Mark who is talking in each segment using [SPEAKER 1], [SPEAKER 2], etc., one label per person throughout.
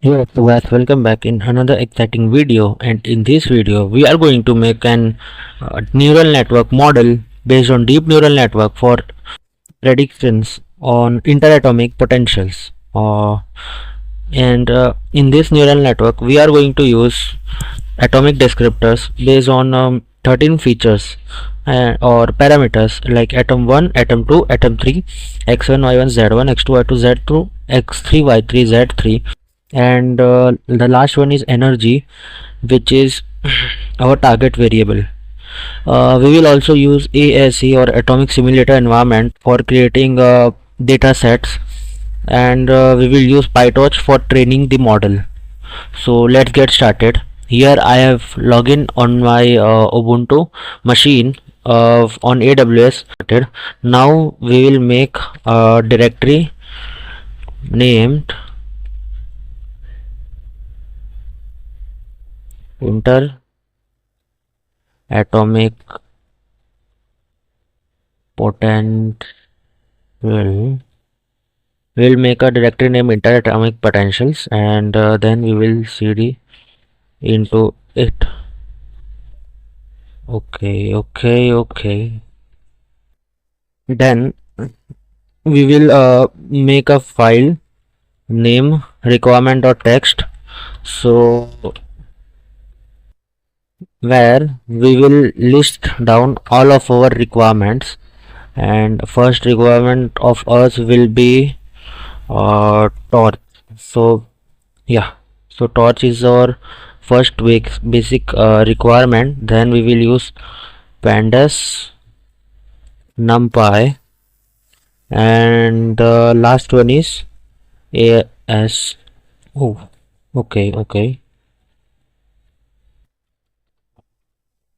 [SPEAKER 1] Yes, so guys, welcome back in another exciting video. And in this video, we are going to make an neural network model based on deep neural network for predictions on interatomic potentials. And in this neural network, we are going to use atomic descriptors based on 13 features or parameters like atom 1, atom 2, atom 3, x1, y1, z1, x2, y2, z2, x3, y3, z3, and the last one is energy, which is our target variable. We will also use ASE or atomic simulator environment for creating data sets, and we will use PyTorch for training the model. So let's get started. Here I have login on my Ubuntu machine on AWS. Now we will make a directory named Interatomic Potential. We'll make a directory name Interatomic Potentials, and then we will cd into it. Okay. Then we will make a file name requirement.txt, so where we will list down all of our requirements, and first requirement of us will be torch. So yeah, so torch is our first basic requirement. Then we will use pandas, numpy, and the last one is as. Oh, okay.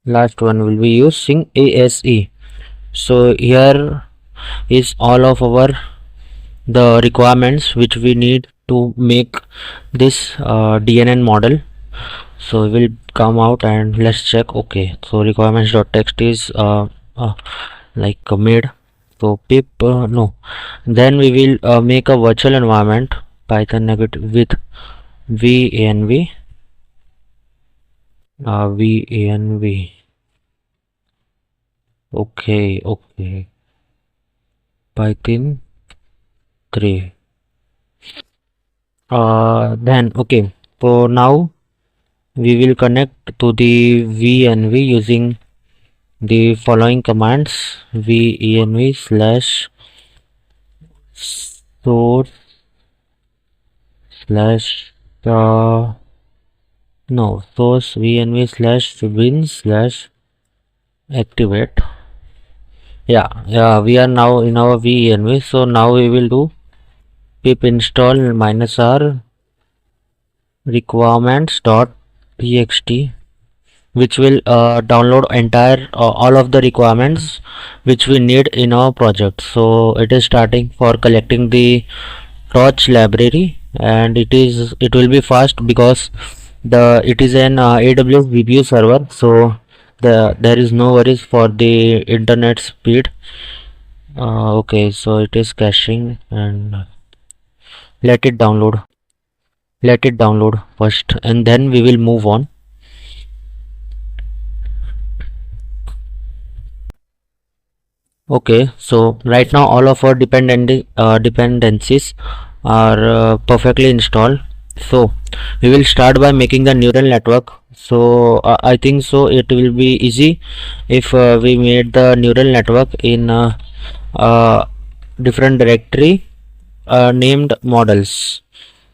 [SPEAKER 1] Last one will be using ASE. So here is all of our the requirements which we need to make this DNN model. So we will come out and let's check. Okay, so requirements.txt is like made. So pip no. Then we will make a virtual environment python negative with vanv vanv. Okay, python 3. Then okay, so now we will connect to the VNV using the following commands: venv slash source slash no source venv slash bin slash activate. Yeah, we are now in our venv. So now we will do pip install -r requirements.txt, which will download entire all of the requirements which we need in our project. So it is starting for collecting the torch library, and it will be fast because it is an AWS VPU server, so there is no worries for the internet speed. Okay, so it is caching, and let it download first, and then we will move on. Okay, so right now all of our dependencies are perfectly installed. So we will start by making the neural network. So I think so it will be easy if we made the neural network in uh, different directory named models.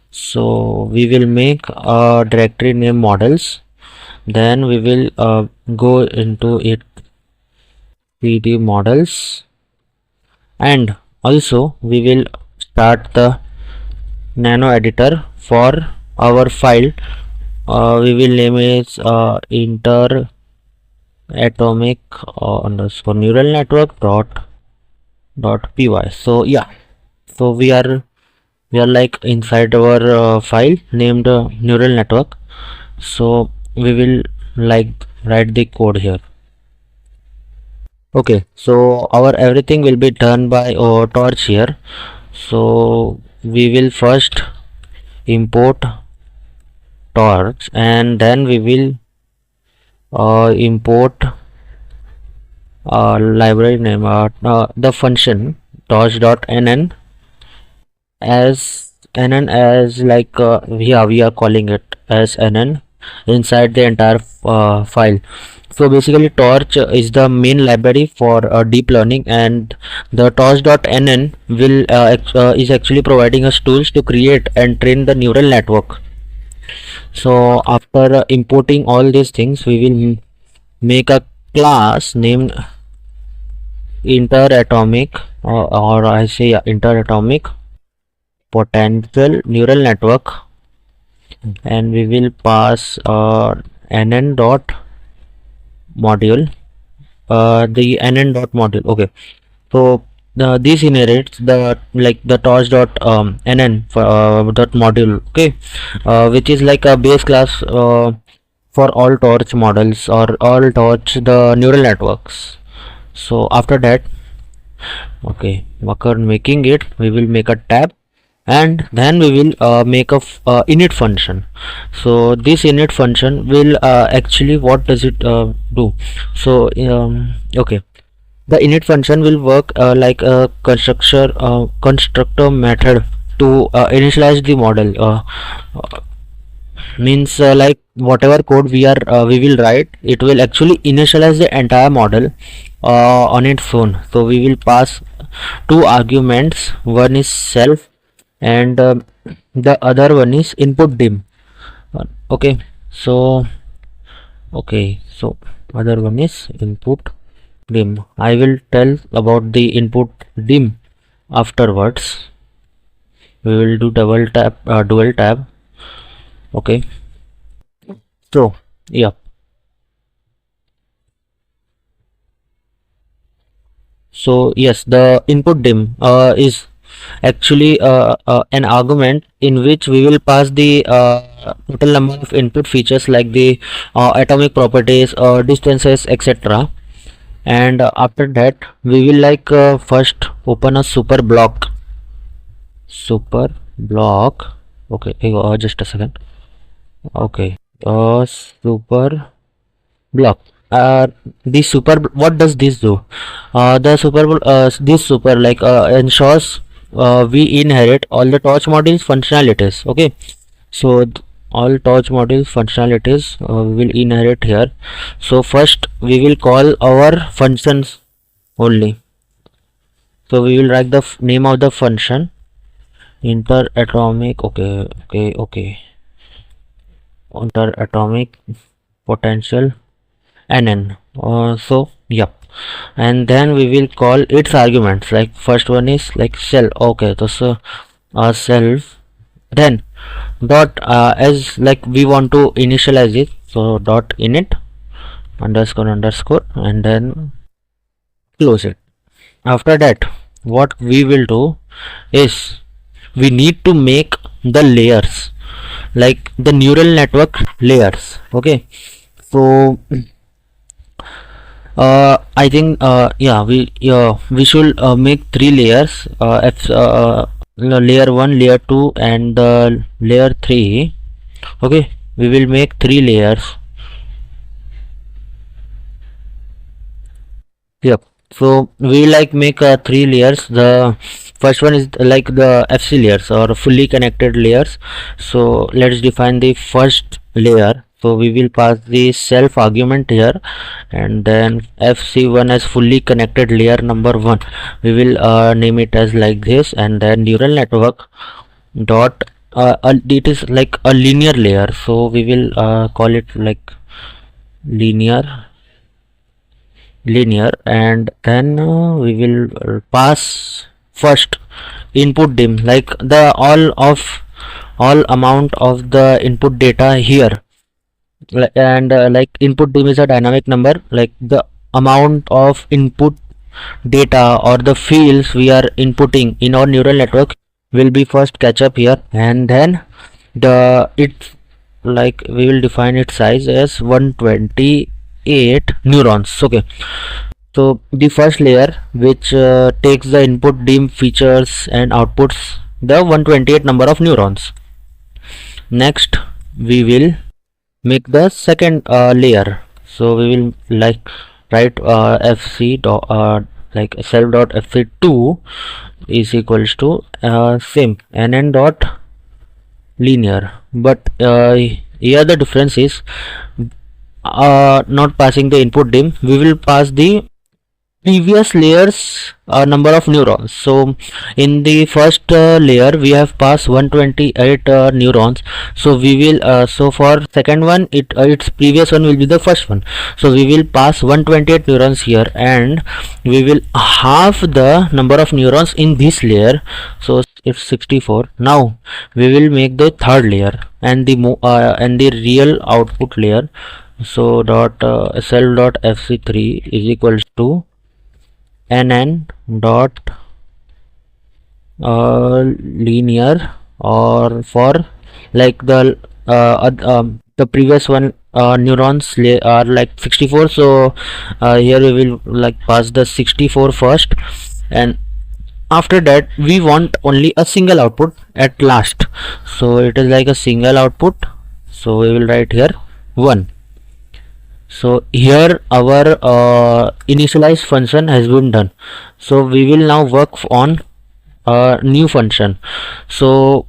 [SPEAKER 1] So we will make a directory named models, then we will go into it, cd models, and also we will start the nano editor for our file. We will name it interatomic underscore neural network dot py. So yeah, so we are like inside our file named neural network. So we will like write the code here. Okay, so our everything will be done by torch here. So we will first import torch, and then we will import library name, the function torch.nn as nn, as like we are calling it as nn inside the entire file. So basically torch is the main library for deep learning, and the torch.nn will is actually providing us tools to create and train the neural network. So after importing all these things, we will make a class named Interatomic, or I say Interatomic potential neural network, and we will pass nn dot module, the nn dot module. Okay, so this inherits the like the torch dot nn dot module. Okay, which is like a base class for all torch models or all torch the neural networks. So after that, okay, after making it, we will make a tab, and then we will make a init function. So this init function will actually, what does it do? So okay, the init function will work like a constructor method to initialize the model. Means like whatever code we will write, it will actually initialize the entire model on its own. So we will pass two arguments, one is self and the other one is input dim. Okay, so other one is input dim. I will tell about the input dim afterwards. We will do dual tab. Okay, so yeah, so yes, the input dim is actually an argument in which we will pass the total number of input features like the atomic properties, distances, etc. And after that we will like first open a super block. Okay, just a second. Okay, super block. This super, what does this do? The this super like ensures we inherit all the torch modules functionalities. Okay, so all torch modules functionalities we will inherit here. So first we will call our functions only. So we will write the name of the function interatomic. Okay, interatomic potential nn. So yep, and then we will call its arguments, like first one is like self. Okay, so self, then dot as like we want to initialize it, so dot init underscore, and then close it. After that, what we will do is we need to make the layers, like the neural network layers. Okay, so I think yeah, we should make three layers, layer 1, layer 2 and layer 3. Okay, we will make three layers. Yep, so we like make three layers. The first one is like the FC layers or fully connected layers. So let's define the first layer. So we will pass the self argument here, and then FC1 as fully connected layer number 1. We will name it as like this, and then neural network dot it is like a linear layer, so we will call it like linear, and then we will pass first input dim, like the all amount of the input data here, and like input dim is a dynamic number, like the amount of input data or the fields we are inputting in our neural network will be first catch up here, and then it like we will define its size as 128 neurons. Okay, so the first layer which takes the input dim features and outputs the 128 number of neurons. Next we will make the second layer. So we will like write fc dot like self dot fc2 is equals to same nn dot linear, but here the difference is not passing the input dim, we will pass the previous layers number of neurons. So in the first layer we have passed 128 neurons, so we will so for second one its previous one will be the first one, so we will pass 128 neurons here, and we will half the number of neurons in this layer, so it's 64. Now we will make the third layer and the real output layer. So dot self dot fc3 is equals to nn dot linear, or for like the previous one neurons are like 64, so here we will like pass the 64 first, and after that we want only a single output at last, so it is like a single output, so we will write here 1. So here our initialize function has been done, so we will now work on a new function. So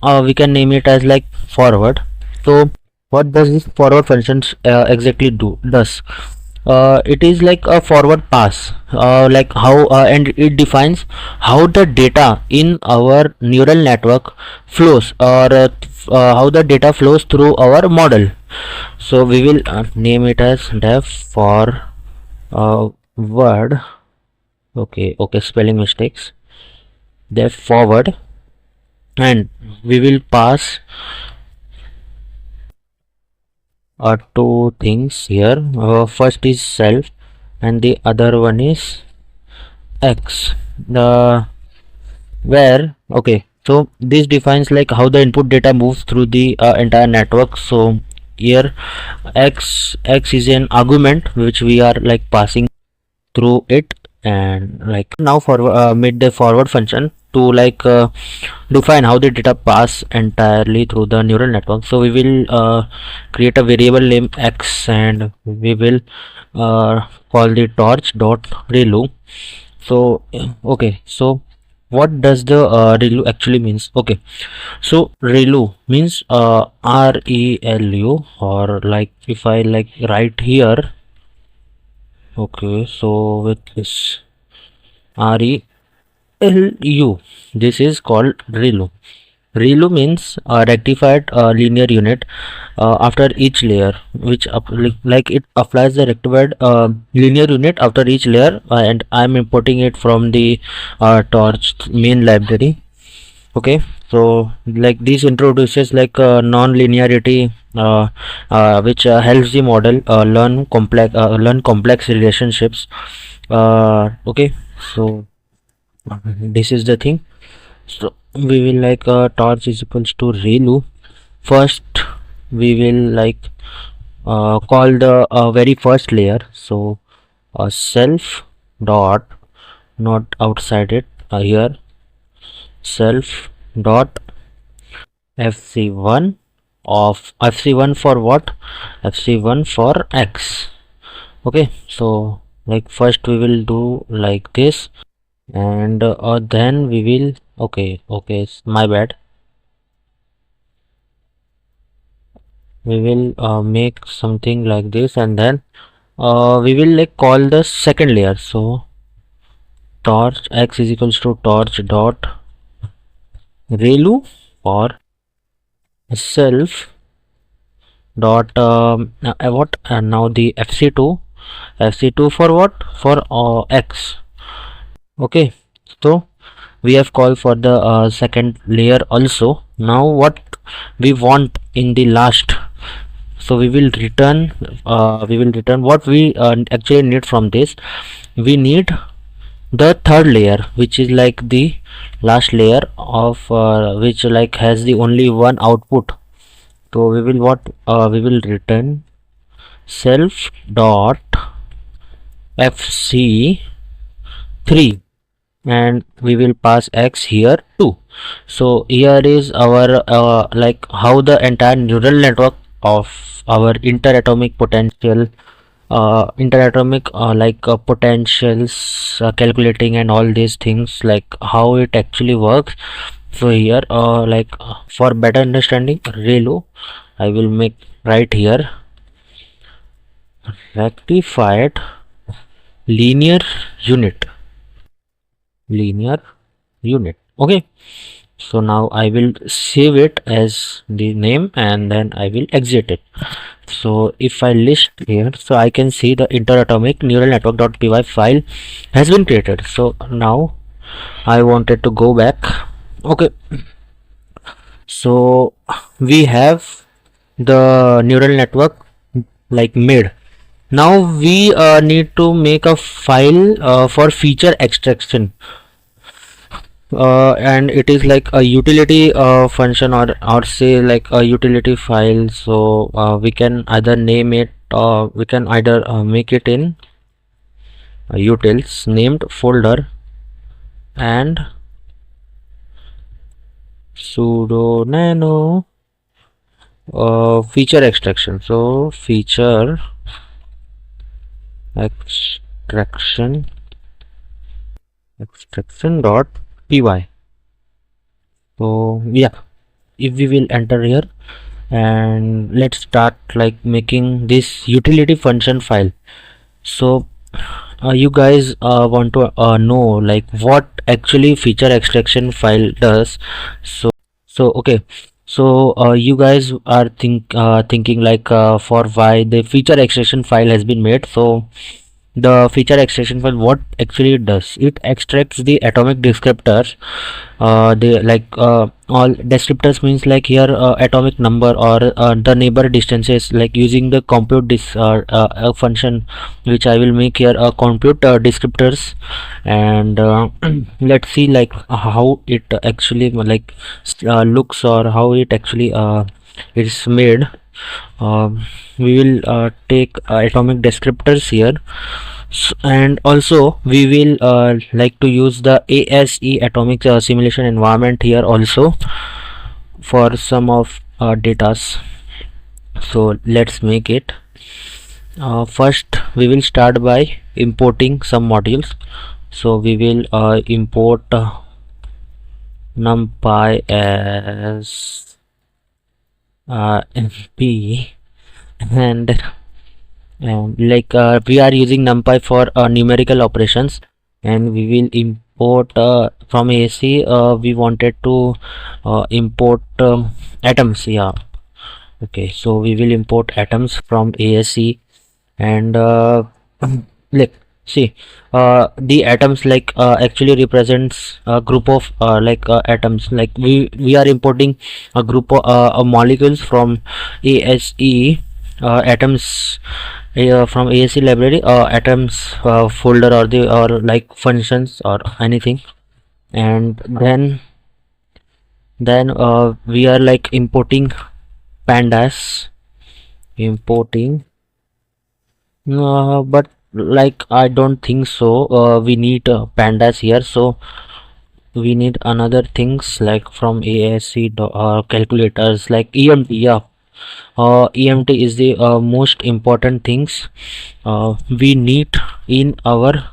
[SPEAKER 1] we can name it as like forward. So what does this forward function exactly does? It is like a forward pass, like how and it defines how the data in our neural network flows, or how the data flows through our model. So we will name it as def for word. Okay, spelling mistakes. Def forward, and we will pass two things here. First is self and the other one is x, the where okay, so this defines like how the input data moves through the entire network. So here x is an argument which we are like passing through it, and like now for made the forward function to like define how the data pass entirely through the neural network. So we will create a variable name x, and we will call the torch dot relu. So okay, so what does the relu actually means? Okay, so relu means relu, or like if I like write here, okay, so with this relu, this is called relu. Relu means rectified linear unit after each layer, which like it applies the rectified linear unit after each layer, and I'm importing it from the torch main library. Okay, so like this introduces like non-linearity, which helps the model learn complex relationships. Okay, so this is the thing. So we will like torch is equals to relu. First we will like call the very first layer, so self dot, not outside it, here self dot fc1 of fc1 for what, fc1 for x. Okay, so like first we will do like this, and then we will okay, my bad, we will make something like this, and then we will like call the second layer. So torch x is equals to torch dot relu for self dot what, and now the fc2 for what, for x. Okay, so we have called for the second layer also. Now what we want in the last, so we will return what we actually need from this. We need the third layer, which is like the last layer of which like has the only one output. So we will we will return self dot fc3, and we will pass x here too. So here is our like how the entire neural network of our interatomic potential, interatomic like potentials, calculating and all these things, like how it actually works. So here like for better understanding, relu I will make right here rectified linear unit, linear unit. Okay, so now I will save it as the name and then I will exit it. So if I list here, so I can see the interatomic neural network.py file has been created. So now I wanted to go back. Okay, so we have the neural network like made. Now we need to make a file for feature extraction, and it is like a utility function, or say like a utility file. So we can either name it, or we can either make it in utils named folder and sudo nano feature extraction. So feature extraction dot py. So yeah, if we will enter here and let's start like making this utility function file. So you guys want to know like what actually feature extraction file does. So okay, so you guys are thinking like for why the feature extraction file has been made. So the feature extraction file, what actually it does, it extracts the atomic descriptors. They like all descriptors means like here atomic number or the neighbor distances, like using the compute this function which I will make here compute descriptors. And let's see like how it actually like looks, or how it actually is made. We will take atomic descriptors here. And also we will like to use the ASE atomic simulation environment here also for some of datas. So let's make it. First we will start by importing some modules. So we will import numpy as np, and like we are using numpy for numerical operations, and we will import from AC. We wanted to import atoms. Yeah, okay, so we will import atoms from ASC. And like see the atoms like actually represents a group of like atoms. Like we are importing a group of molecules from ASE atoms from ASC library, atoms folder, or the or like functions or anything. And then we are like importing pandas, importing but like I don't think so we need pandas here. So we need another things like from ASC calculators like EMT. Yeah, EMT is the most important things we need in our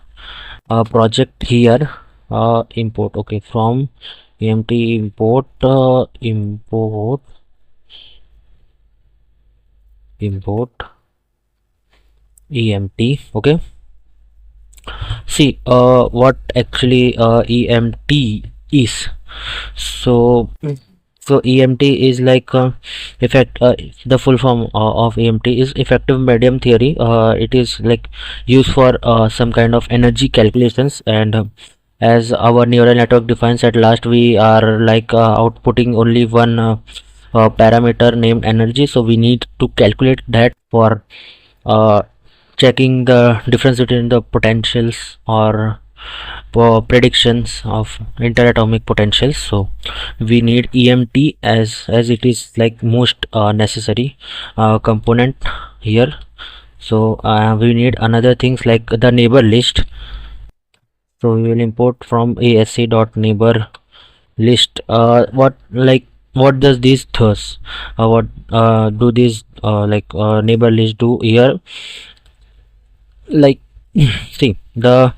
[SPEAKER 1] project here. Import, okay, from EMT import import EMT. Okay, see what actually EMT is. So so EMT is like effect the full form of EMT is effective medium theory. It is like used for some kind of energy calculations. And as our neural network defines, at last we are like outputting only one parameter named energy. So we need to calculate that for checking the difference between the potentials or predictions of interatomic potentials. So we need EMT as it is like most necessary component here. So we need another things like the neighbor list. So we will import from asc.neighbor list. What does this thus? What do this neighbor list do here? Like see the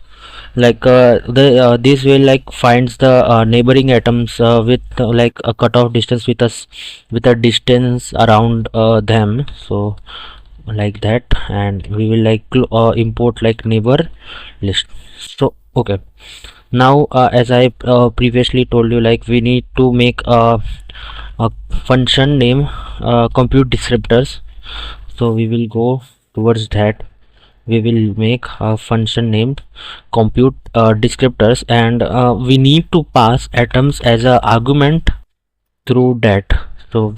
[SPEAKER 1] this will like finds the neighboring atoms with like a cutoff distance with us with a distance around them. So like that, and we will like import like neighbor list. So okay, now as I previously told you, like we need to make a function name compute descriptors. So we will go towards that. We will make a function named compute descriptors, and we need to pass atoms as a argument through that. So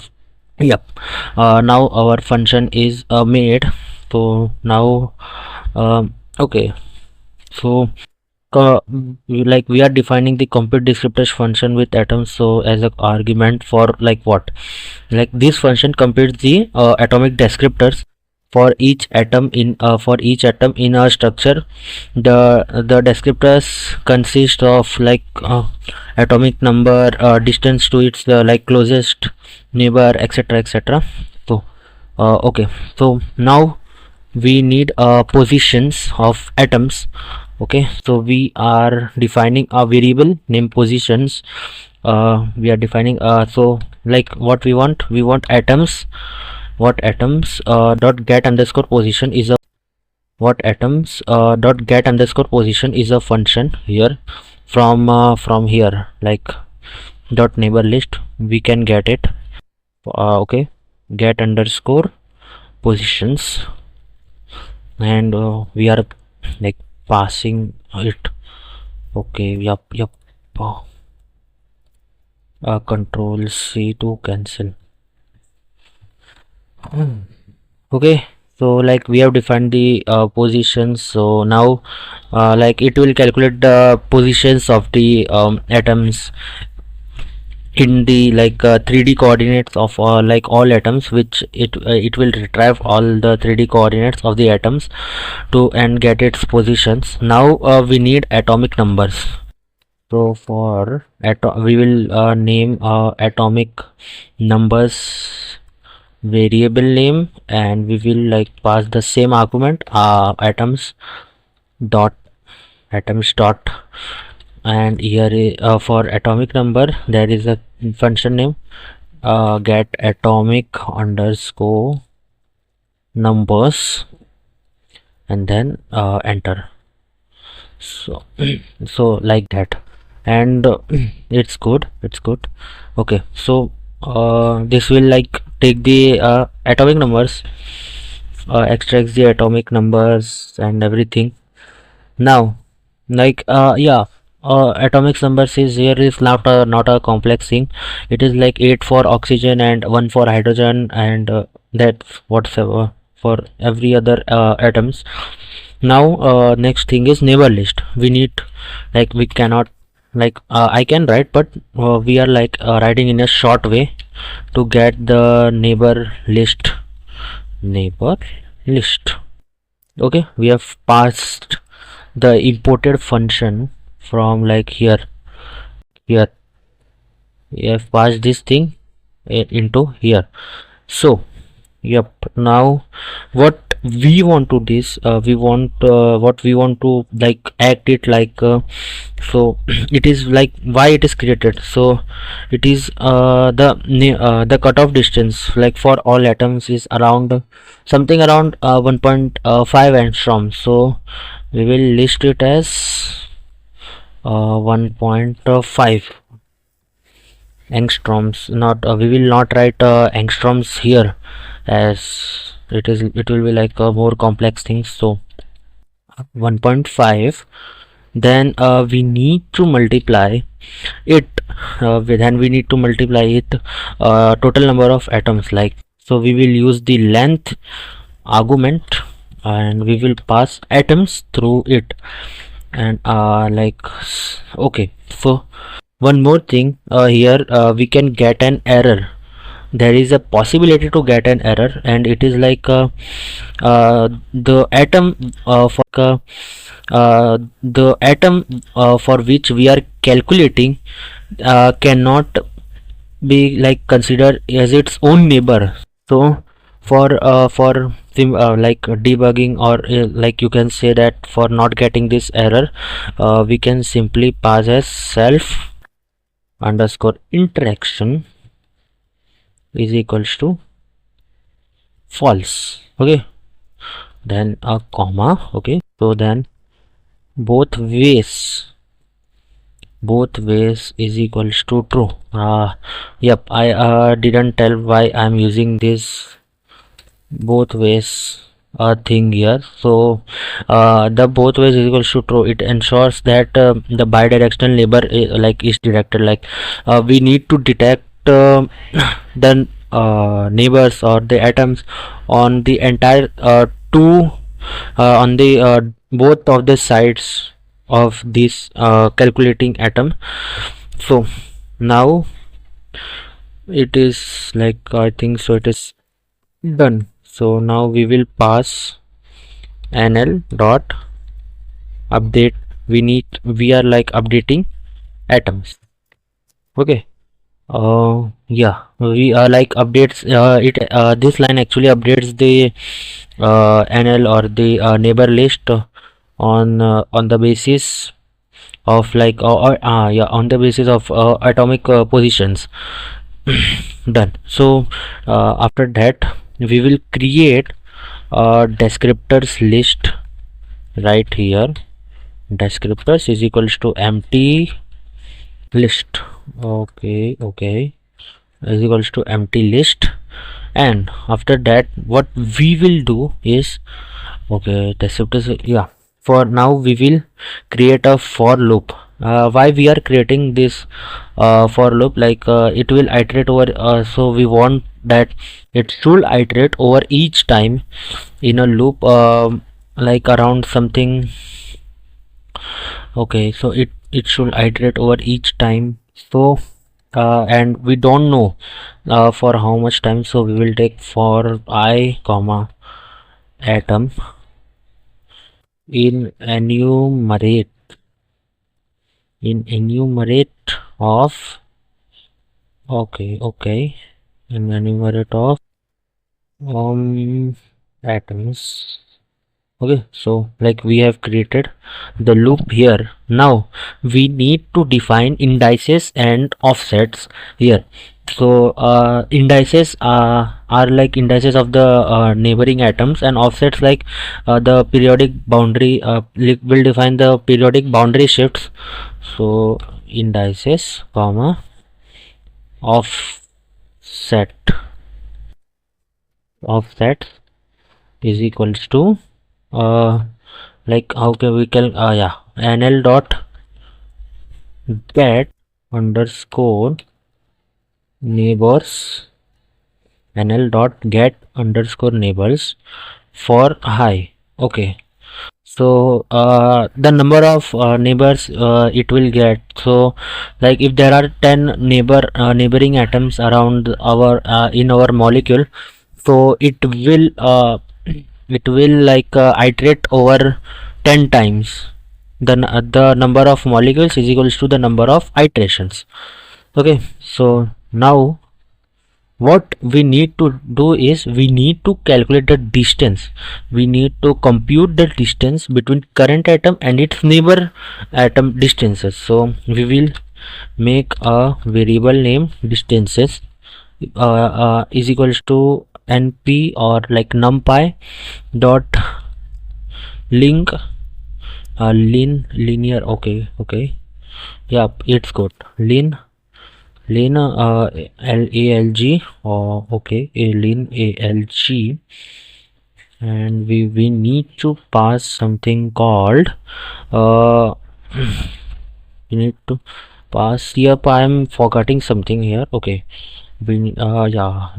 [SPEAKER 1] yep, now our function is made. So now okay, so we are defining the compute descriptors function with atoms, so as an argument for like what, like this function computes the atomic descriptors for each atom in a structure. The descriptors consist of like atomic number, distance to its like closest neighbor, etc, etc. So okay, so now we need positions of atoms. Okay, so we are defining a variable named positions. We are defining so like what we want atoms, what atoms dot get underscore position is a what atoms dot get underscore position is a function here. From here, like dot neighbor list, we can get it. Okay, get underscore positions, and we are like passing it. Okay, yep. Control C to cancel. Okay, so like we have defined the positions. So now like it will calculate the positions of the atoms in the like 3D coordinates of like all atoms, which it will retrieve all the 3D coordinates of the atoms to and get its positions. Now we need atomic numbers. So for we will name atomic numbers variable name, and we will like pass the same argument dot atoms dot, and here for atomic number there is a function name get atomic underscore numbers, and then enter. So so like that, and it's good. Okay, so this will like take the atomic numbers, extracts the atomic numbers and everything. Now like atomic numbers is here is not a complex thing. It is like 8 for oxygen and 1 for hydrogen, and that whatever for every other atoms. Now next thing is neighbor list. We need like we cannot like I can write, but we are like writing in a short way to get the neighbor list. Okay, we have passed the imported function from like here we have passed this thing into here. So yep, now what we want to this what we want to like act it like so it is like why it is created. So it is the cutoff distance like for all atoms is around something around 1.5 angstrom. So we will list it as 1.5 angstroms. Not we will not write angstroms here, as it will be like a more complex thing. So 1.5, then we need to multiply it then we need to multiply it total number of atoms, like so we will use the length argument, and we will pass atoms through it, and okay. So one more thing here, we can get an error. There is a possibility to get an error, and it is like the atom the atom for which we are calculating cannot be like considered as its own neighbor. So for like debugging, or like you can say that for not getting this error, we can simply pass as self underscore interaction is equals to false. Okay, then a comma. Okay, so then both ways is equals to true. Yep, I didn't tell why I'm using this both ways thing here. So the both ways is equals to true. It ensures that the bidirectional label like is directed, like we need to detect the neighbors or the atoms on the entire two on the both of the sides of this calculating atom. So now it is like, I think so, it is done. So now we will pass nl dot update. We are like updating atoms. Okay, yeah, we are like updates it this line actually updates the nl or the neighbor list on the basis of like yeah, on the basis of atomic positions. Done. So after that we will create a descriptors list right here. Descriptors is equals to empty list. Okay, is equals to empty list. And after that what we will do is, okay, descriptors, yeah, for now we will create a for loop. Why we are creating this for loop, like it will iterate over, so we want that it should iterate over each time in a loop, like around something. Okay, so it should iterate over each time. So and we don't know for how much time, so we will take for I comma atom in enumerate of, okay, in enumerate of atoms. Okay, so like we have created the loop here. Now we need to define indices and offsets here. So indices are like indices of the neighboring atoms, and offsets like the periodic boundary, will define the periodic boundary shifts. So indices comma offset offsets is equals to like how can we can yeah, nl dot get underscore neighbors, nl dot get underscore neighbors for high. Okay, so the number of neighbors it will get. So like if there are 10 neighboring atoms around our in our molecule, so it will like iterate over 10 times. The number of molecules is equals to the number of iterations. Okay, so now what we need to do is we need to calculate the distance. We need to compute the distance between current atom and its neighbor atom distances. So we will make a variable name distances is equals to np or like numpy dot link linear. Okay, yeah, it's good. Lin LALG, okay, a lin ALG, and we need to pass something called we need to pass here. I am forgetting something here. Okay, we yeah,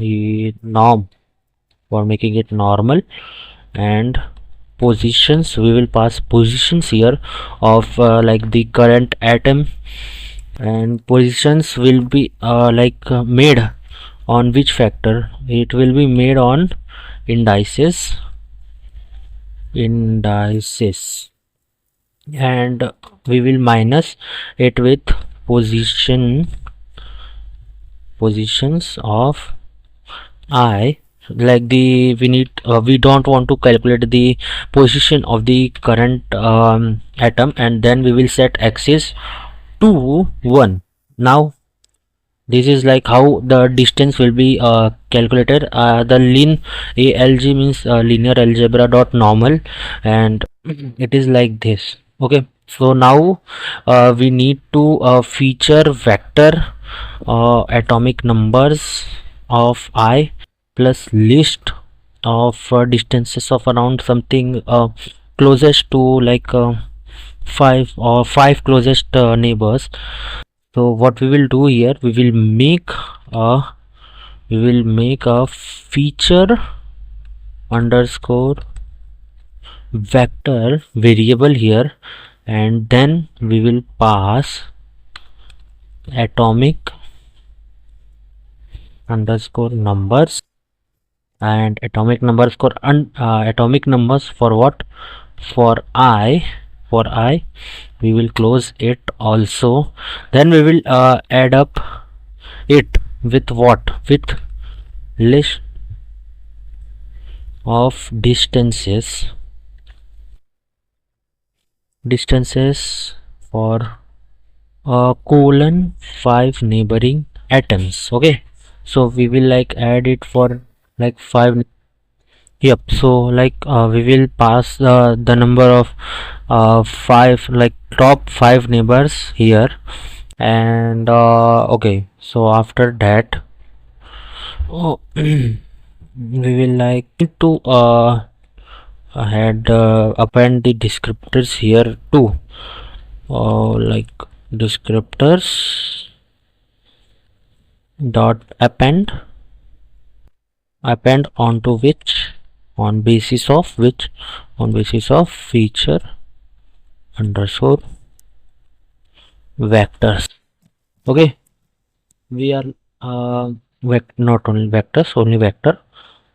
[SPEAKER 1] norm, for making it normal. And positions, we will pass positions here of like the current atom, and positions will be made on which factor? It will be made on indices, and we will minus it with positions of I, like the we need we don't want to calculate the position of the current atom, and then we will set axis to 1. Now this is like how the distance will be calculated. The ALG means linear algebra dot normal, and it is like this. Okay, so now we need to feature vector atomic numbers of I plus list of distances of around something closest to like 5 closest neighbors. So what we will do here, we will make a feature underscore vector variable here, and then we will pass atomic underscore numbers, and atomic numbers for what, for I we will close it also. Then we will add up it with what, with list of distances for colon 5 neighboring atoms. Okay, so we will like add it for like 5. Yep, so like we will pass the number of 5, like top 5 neighbors here, and okay, so after that we will like to append the descriptors here too, like descriptors dot append onto which, on basis of feature underscore vectors. Okay, we are not only vectors, only vector.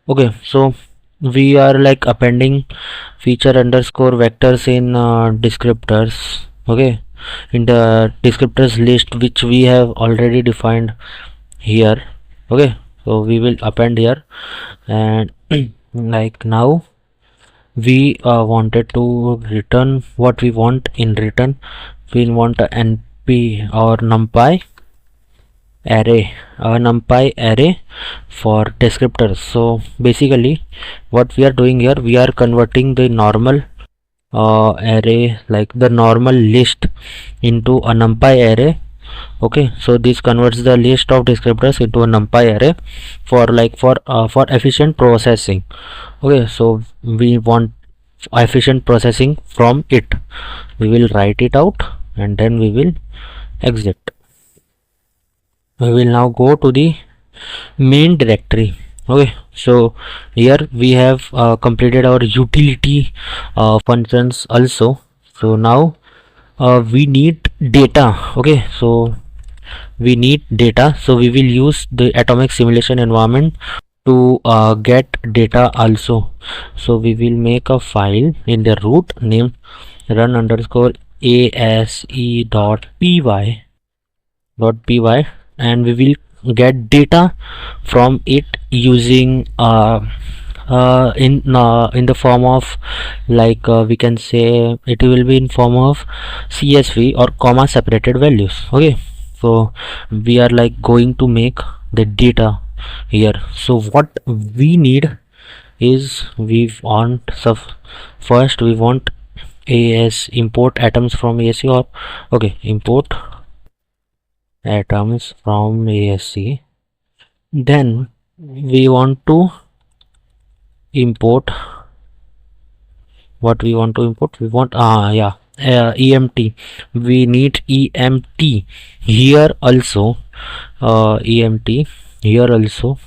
[SPEAKER 1] Okay, so we are like appending feature underscore vectors in descriptors. Okay, in the descriptors list which we have already defined here. Okay, so we will append here, and like now we wanted to return what we want in return. We want a np or numpy array for descriptors. So basically what we are doing here, we are converting the normal array, like the normal list, into a numpy array. Okay, so this converts the list of descriptors into a numpy array for like for efficient processing. Okay, so we want efficient processing from it. We will write it out and then we will exit. We will now go to the main directory. Okay, so here we have completed our utility functions also. So now we need data. Okay, so we need data, so we will use the atomic simulation environment to get data also. So we will make a file in the root named run underscore ase.py and we will get data from it using in the form of like we can say it will be in form of CSV or comma separated values. Okay, so we are like going to make the data here. So what we need is first we want AS import atoms from ASC, or okay, import atoms from ASC. Then we want to import what we want to import. We want EMT. We need EMT here also. EMT here also.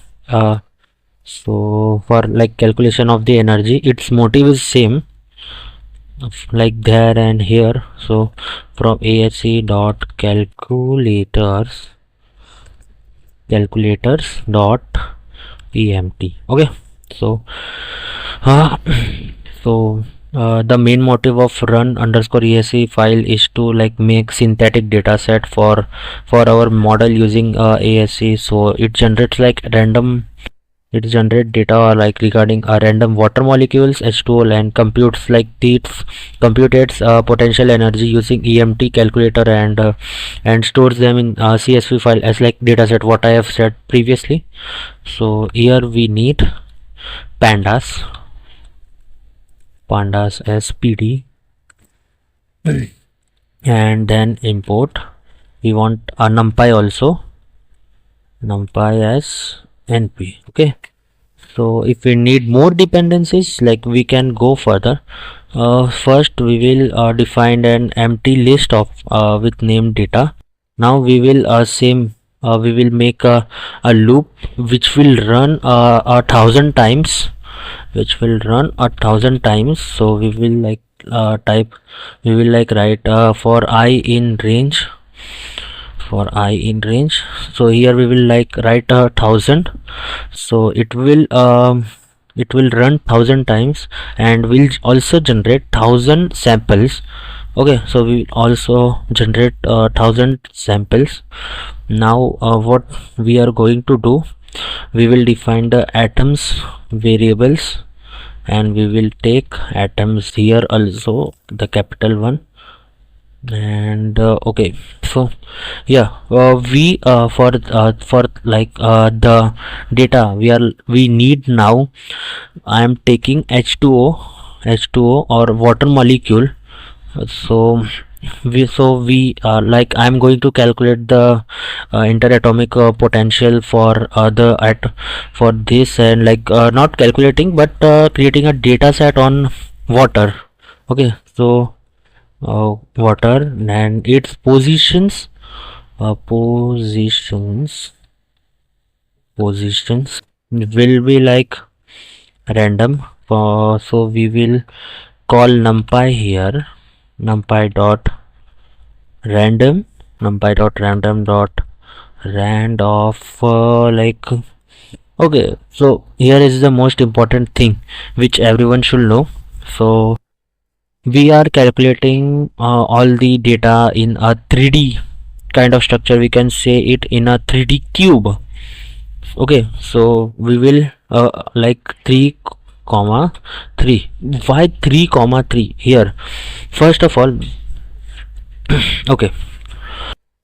[SPEAKER 1] So for like calculation of the energy, its motive is same like there and here. So from ASC dot calculators dot EMT. Okay, so so The main motive of run underscore ese file is to like make synthetic data set for our model using ASE. So it generates like random, it generates data like regarding random water molecules H2O and computes like these computes potential energy using EMT calculator and stores them in CSV file as like dataset, what I have said previously. So here we need pandas as PD, and then import, we want a numpy also, numpy as np. Okay, so if we need more dependencies, like we can go further. First we will define an empty list of with named data. Now we will we will make a loop which will run 1,000 times, which will run 1,000 times. So we will like type, we will like write for I in range, for I in range. So here we will like write 1,000. So it will run 1,000 times and will also generate 1,000 samples. Okay, so we will also generate 1,000 samples. Now what we are going to do, we will define the atoms variables, and we will take atoms here also, the capital one. And okay, so yeah, we for like the data we need now, I am taking H2O or water molecule. So we like I am going to calculate the interatomic potential for the at for this, and like not calculating but creating a data set on water. Okay, so water and its positions, positions will be like random. So we will call numpy here, numpy dot random, numpy dot random dot rand of like. Okay, so here is the most important thing which everyone should know. So we are calculating all the data in a 3D kind of structure, we can say it in a 3D cube. Okay, so we will like 3 comma 3. Why 3 comma 3 here? First of all okay,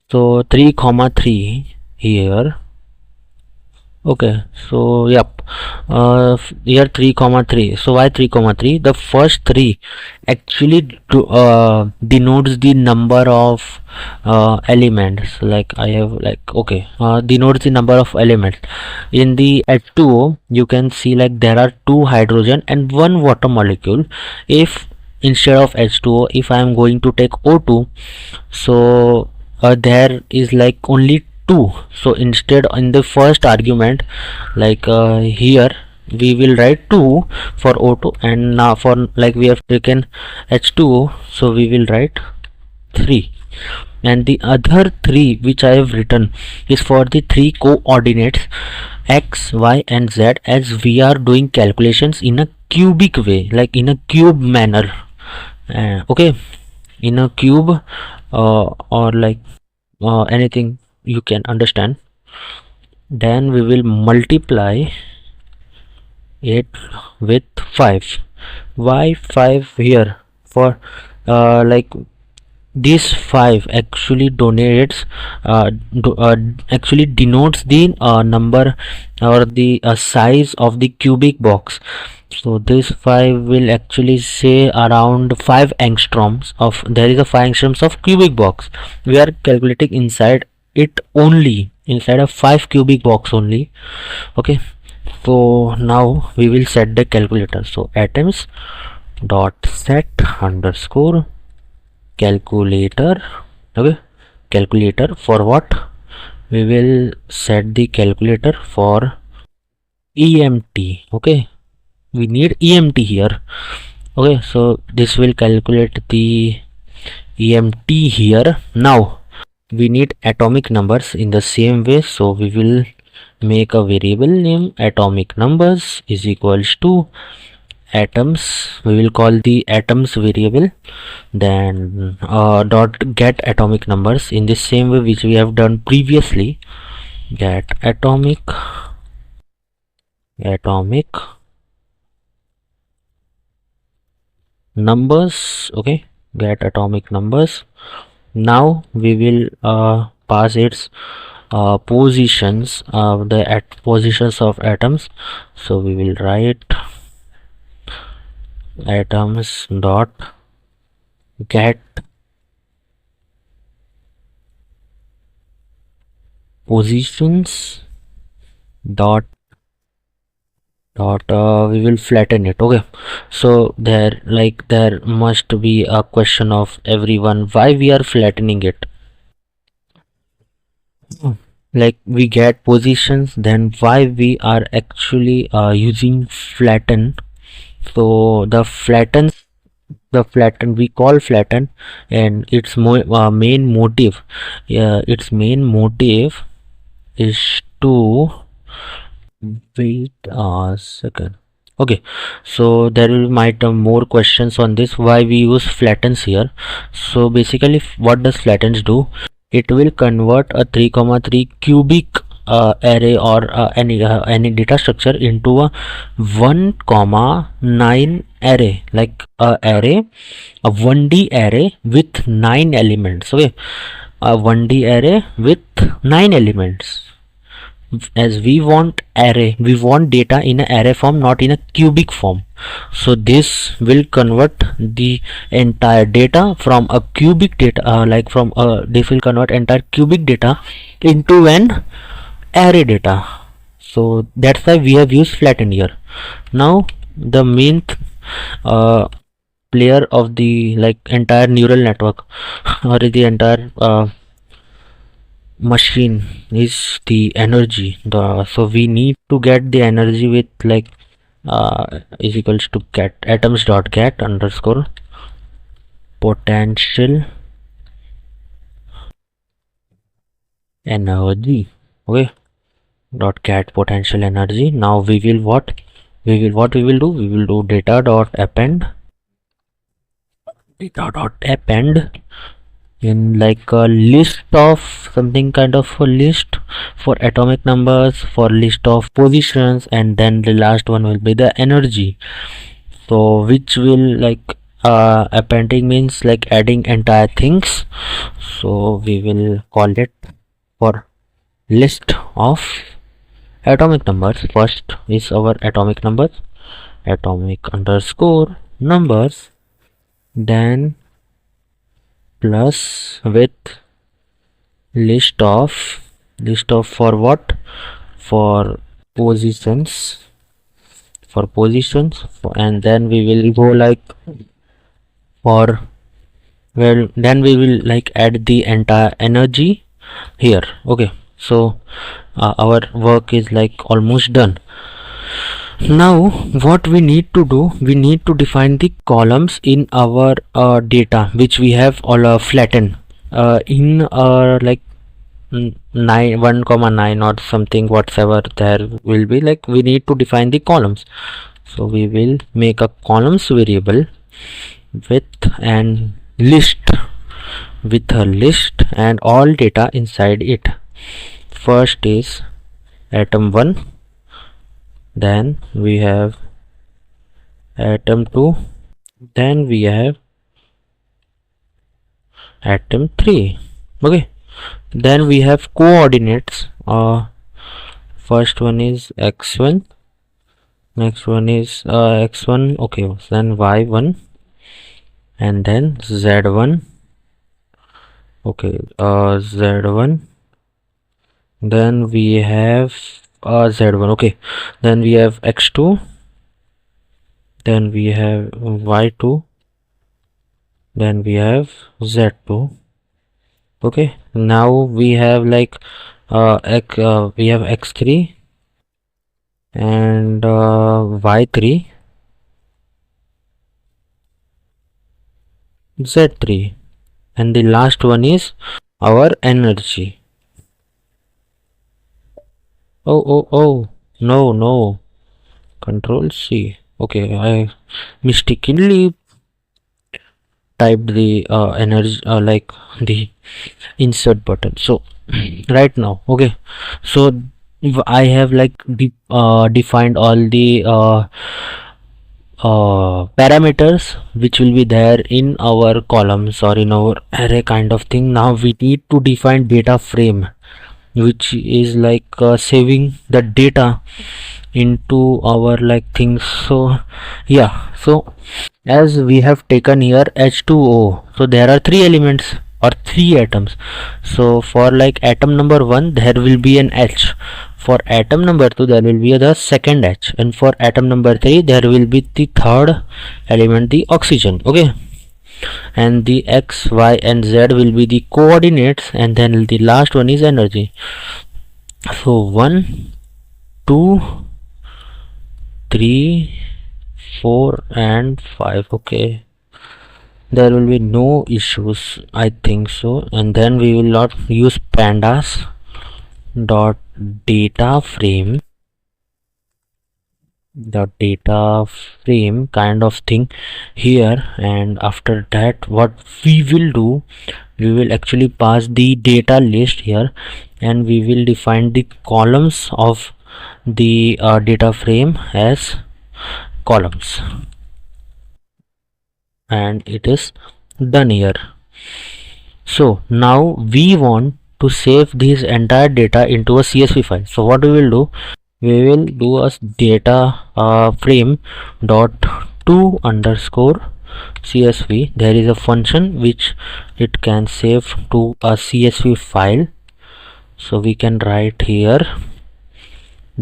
[SPEAKER 1] so 3 comma 3 here. Okay, so yep, here 3 comma 3. So why 3 comma 3? The first 3 actually denotes the number of elements, like I have like, okay, denotes the number of elements. In the H2O you can see like there are 2 hydrogen and 1 water molecule. If instead of H2O, if I am going to take O2, so there is like only 2. So instead in the first argument, like here we will write 2 for O2, and now for like we have taken H2O, so we will write 3. And the other 3 which I have written is for the 3 coordinates x, y and z, as we are doing calculations in a cubic way, like in a cube manner. Okay, in a cube or like anything you can understand. Then we will multiply it with 5. Why 5 here? For like this 5 actually donates actually denotes the number or the size of the cubic box. So this 5 will actually say around 5 angstroms of, there is a 5 angstroms of cubic box. We are calculating inside it only, inside a 5 cubic box only. Okay, so now we will set the calculator. So atoms dot set underscore calculator. Okay, calculator for what? We will set the calculator for EMT. Okay, we need EMT here. Okay, so this will calculate the EMT here. Now we need atomic numbers in the same way, so we will make a variable name atomic numbers is equals to atoms, we will call the atoms variable, then dot get atomic numbers in the same way which we have done previously. Get atomic numbers. Okay, get atomic numbers. Now we will pass its positions, the positions of atoms. So we will write atoms dot get positions dot we will flatten it. Okay, so there must be a question of everyone, why we are flattening it. Like we get positions, then why we are actually using flatten. So the flatten we call flatten, and its main motive, its main motive is to wait a second. Okay, so there will might more questions on this, why we use flattens here. So basically what does flattens do? It will convert a 3,3 cubic array, or any data structure into a 1,9 array, like a 1D array with 9 elements. Okay, a 1D array with 9 elements. As we want data in an array form, not in a cubic form. So this will convert the entire data from a cubic data, this will convert entire cubic data into an array data. So that's why we have used flatten here. Now the main player of the entire neural network or the entire machine is the energy. So we need to get the energy with is equals to get atoms dot get underscore potential energy. Okay, dot get potential energy. Now we will do data dot append in like a list of something, kind of a list for atomic numbers, for list of positions, and then the last one will be the energy. So which will appending means like adding entire things. So we will call it for list of atomic numbers. First is our atomic numbers, atomic underscore numbers, then plus with list of for what, for positions, and then we will go like for, well, then we will add the entire energy here. Okay, so our work is almost done. Now what we need to do, we need to define the columns in our data which we have all flattened in 1,9 or something, whatsoever there will be, we need to define the columns. So we will make a columns variable with an list, and all data inside it. First is atom 1, then we have atom 2, then we have atom 3. Okay, then we have coordinates. First one is x1, next one is x1, okay, then y1, and then z1. Okay, z1, then we have z1. Okay, then we have x2, then we have y2, then we have z2. Okay, now we have we have x3 and y3, z3, and the last one is our energy. Oh, no, control C. Okay, I mistakenly typed the energy like the insert button. So right now, okay, so I have like defined all the parameters which will be there in our columns or in our array kind of thing. Now we need to define data frame, which is like saving the data into our like things. So yeah, so as we have taken here H2O, so there are three elements or three atoms. So for like atom number 1 there will be an H, for atom number 2 there will be the second H, and for atom number 3 there will be the third element, the oxygen. Okay, and the X, Y and Z will be the coordinates, and then the last one is energy. So 1, 2, 3, 4 and 5. Okay, there will be no issues, I think so. And then we will not use pandas dot data frame, the data frame kind of thing here. And after that what we will do, we will actually pass the data list here, and we will define the columns of the data frame as columns, and it is done here. So now we want to save this entire data into a CSV file. So what we will do, we will do a data frame dot to underscore CSV. There is a function which it can save to a CSV file. So we can write here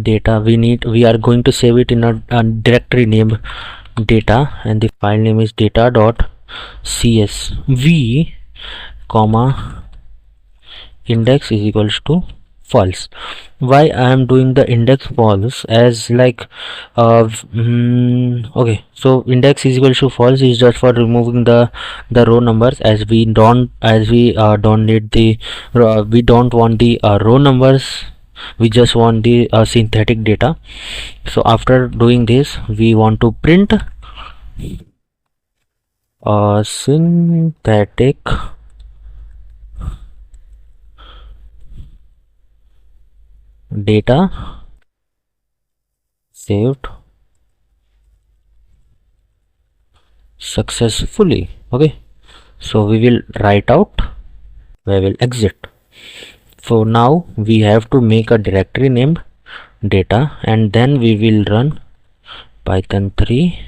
[SPEAKER 1] data, we are going to save it in a directory named data, and the file name is data dot csv comma index is equals to false. Why I am doing the index false, as like okay, so index is equals to false is just for removing the row numbers, as we don't need the we don't want the row numbers, we just want the synthetic data. So after doing this, we want to print synthetic data saved successfully. Okay, so we will write out, we will exit. So now we have to make a directory named data, and then we will run python 3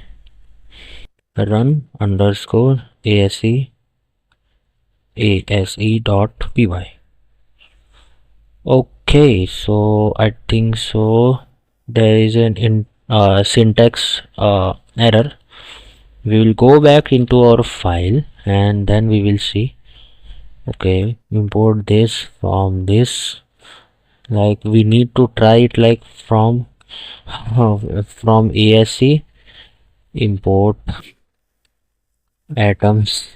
[SPEAKER 1] run underscore ase dot py. Okay, so I think so there is an syntax error. We will go back into our file, and then we will see. Okay, import this from this, like we need to try it like from ASC import atoms,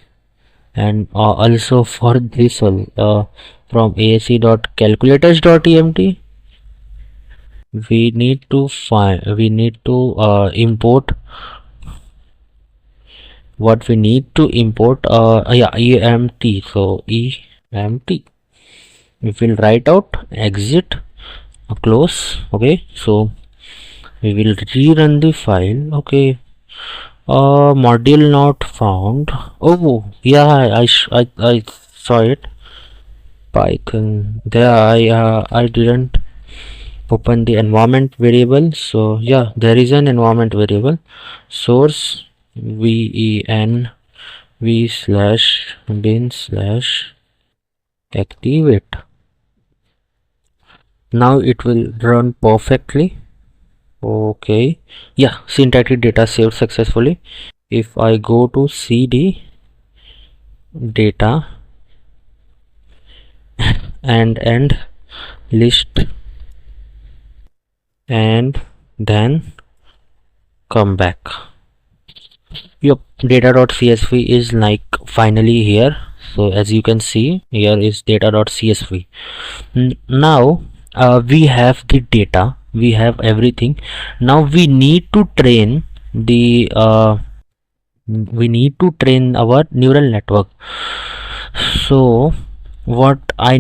[SPEAKER 1] and also for this one from asc.calculators.emt we need to import what we need to import yeah, emt. So emt, we will write out exit close. Okay, so we will rerun the file. Okay, module not found. Oh yeah, I saw it. Python there, I didn't open the environment variable. So yeah, there is an environment variable, source ven v slash bin slash activate. Now it will run perfectly. Okay, yeah, syntactic data saved successfully. If I go to cd data and list and then come back, yep, data.csv is like finally here. So as you can see, here is data.csv. Now we have the data, we have everything. Now we need to train the we need to train our neural network. So what I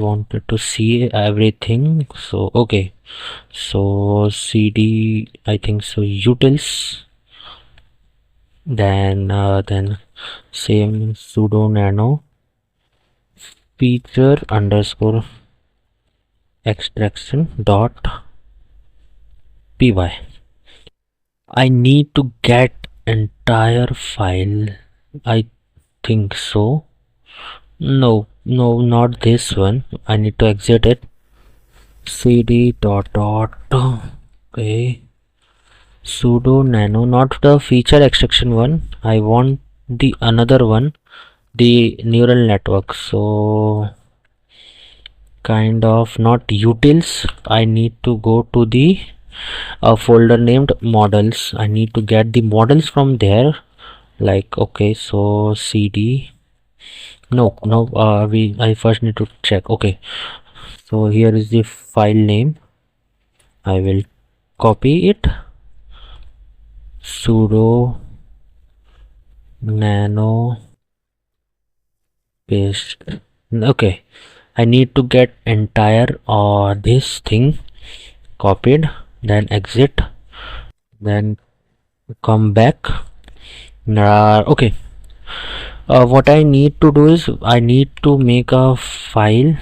[SPEAKER 1] wanted to see everything. So okay, so cd, I think so, utils, then same sudo nano feature underscore extraction dot py. I need to get entire file, I think so. No, not this one. I need to exit it. cd dot okay, sudo nano, not the feature extraction one. I want the another one, the neural network. So kind of not utils. I need to go to the folder named models. I need to get the models from there. Like okay, so cd, no, I first need to check. Okay, so here is the file name. I will copy it, sudo nano paste. Okay, I need to get entire this thing copied, then exit, then come back. Okay, what I need to do is I need to make a file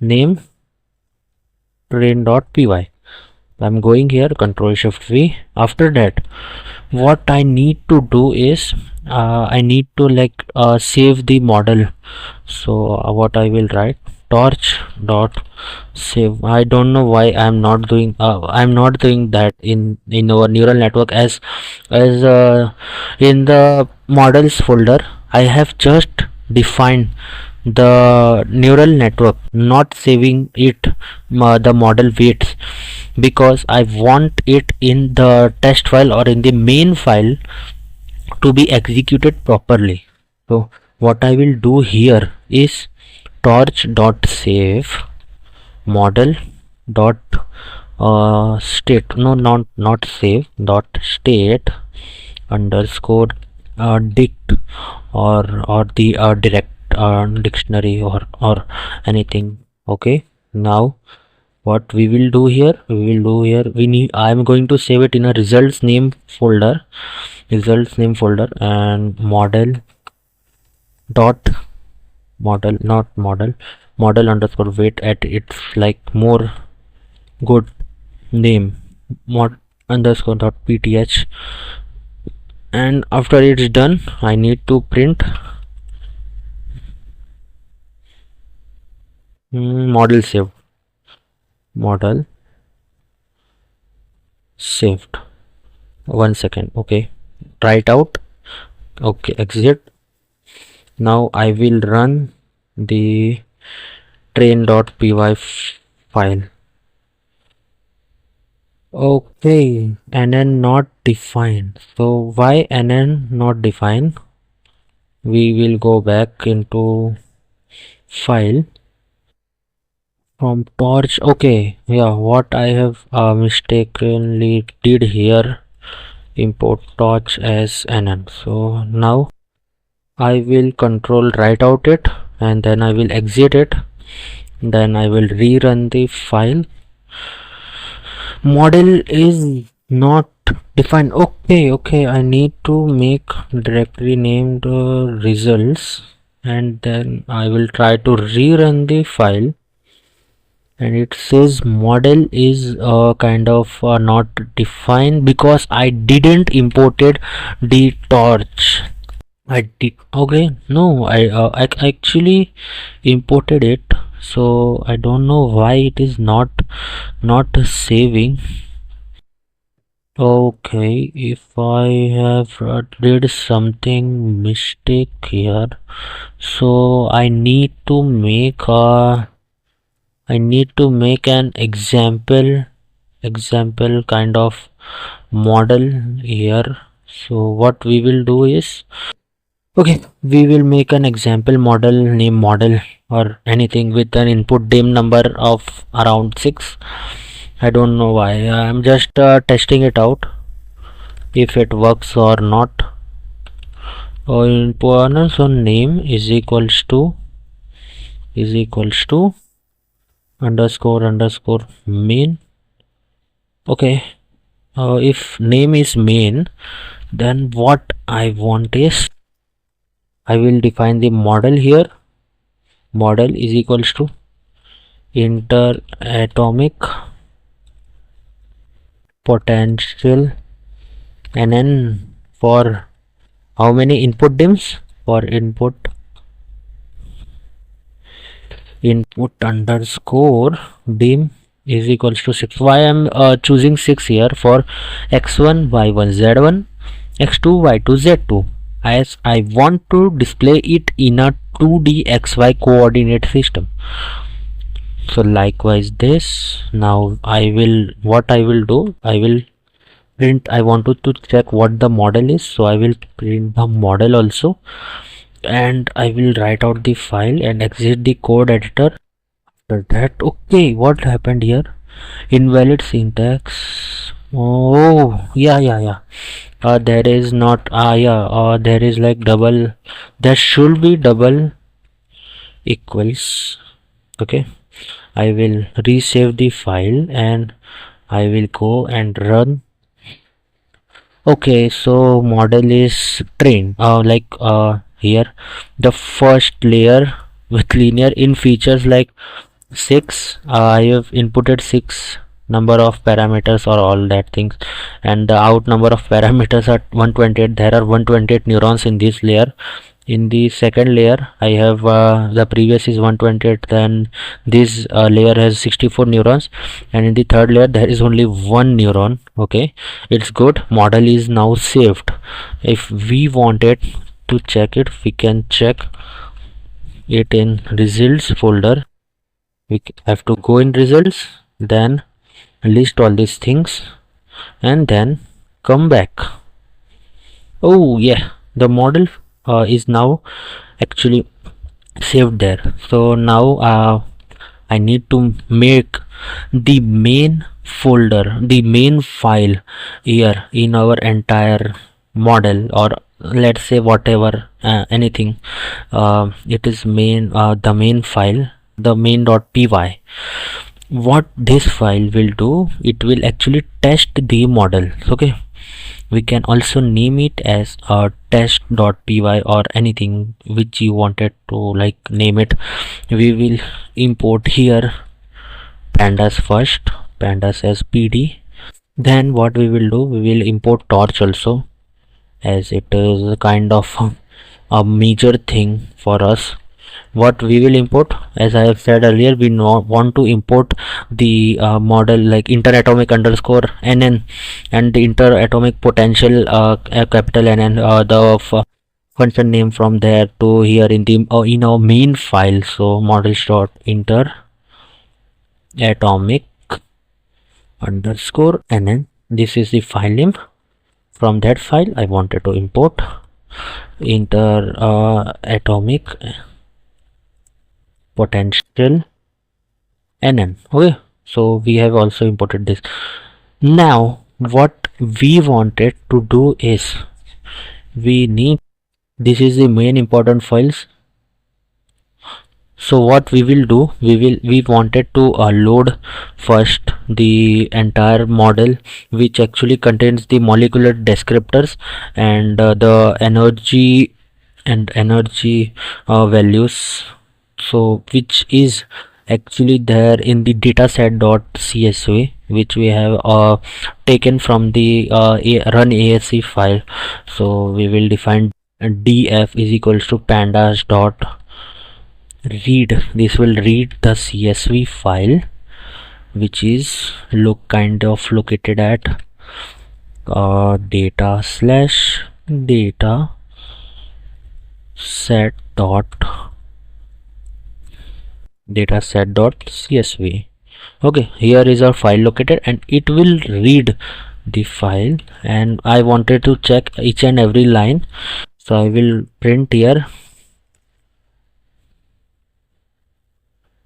[SPEAKER 1] name train.py. I'm going here, control shift v. After that, what I need to do is I need to save the model. So what I will write, torch dot save. I don't know why I'm not doing that in our neural network, as in the models folder I have just defined the neural network, not saving it the model weights, because I want it in the test file or in the main file to be executed properly. So what I will do here is torch dot save model dot state, no, not save, dot state underscore dict, or the direct dictionary or anything. Okay, now what we will do here, I am going to save it in a results name folder, and model dot model underscore weight at its like more good name, mod underscore dot pth. And after it's done, I need to print model saved, model saved. 1 second. Okay, try it out. Okay, exit. Now I will run the train.py file. Okay, nn not defined. So why nn not defined? We will go back into file from torch. Okay, yeah, what I have mistakenly did here, import torch as nn. So now I will control write out it, and then I will exit it, then I will rerun the file. Model is not defined. Okay, I need to make directory named results, and then I will try to rerun the file, and it says model is kind of not defined because I didn't imported the torch. I did. Okay, no, I actually imported it, so I don't know why it is not saving. Okay, if I have did something mistake here, so I need to make an example kind of model here. So what we will do is, okay, we will make an example model, name model or anything with an input dim number of around 6, I don't know why. I'm just testing it out if it works or not. Importance on name is equals to underscore underscore main. Okay, if name is main, then what I want is I will define the model here. Model is equals to interatomic potential Nn for how many input DIMMs? For input underscore dim is equals to 6. Why I'm choosing 6 here? For x1 y1 z1 x2 y2 z2, as I want to display it in a 2D xy coordinate system. So likewise this, now I will do, I will print, I wanted to check what the model is, so I will print the model also, and I will write out the file and exit the code editor. After that, okay, what happened here? Invalid syntax. Oh, yeah. There is not, there is like double, there should be double equals. Okay, I will resave the file and I will go and run. Okay, so model is trained. Here, the first layer with linear in features like 6. I have inputted 6 number of parameters or all that things, and the out number of parameters are 128. There are 128 neurons in this layer. In the second layer I have the previous is 128, then this layer has 64 neurons, and in the third layer there is only one neuron. Okay, it's good. Model is now saved. If we wanted to check it, we can check it in results folder. We have to go in results, then list all these things, and then come back. Oh yeah, the model is now actually saved there. So now I need to make the main folder, the main file here in our entire model, or let's say whatever, anything. It is main, the main file, the main.py. What this file will do, it will actually test the model. Okay, we can also name it as a test.py or anything which you wanted to like name it. We will import here pandas first, pandas as pd. Then what we will do, we will import torch also, as it is kind of a major thing for us. What we will import, as I have said earlier, we want to import the model like interatomic underscore nn and the interatomic potential capital nn, the function name from there to here in the in our main file. So models dot interatomic underscore nn, this is the file name. From that file I wanted to import interatomic potential nn. Okay, so we have also imported this. Now what we wanted to do is, we need, this is the main important files. So what we will do, we wanted to load first the entire model, which actually contains the molecular descriptors and the energy values, so which is actually there in the dataset.csv, which we have taken from the run asc file. So we will define df is equals to pandas dot read. This will read the csv file, which is kind of located at data slash data set dot csv. Okay, here is our file located, and it will read the file, and I wanted to check each and every line, so I will print here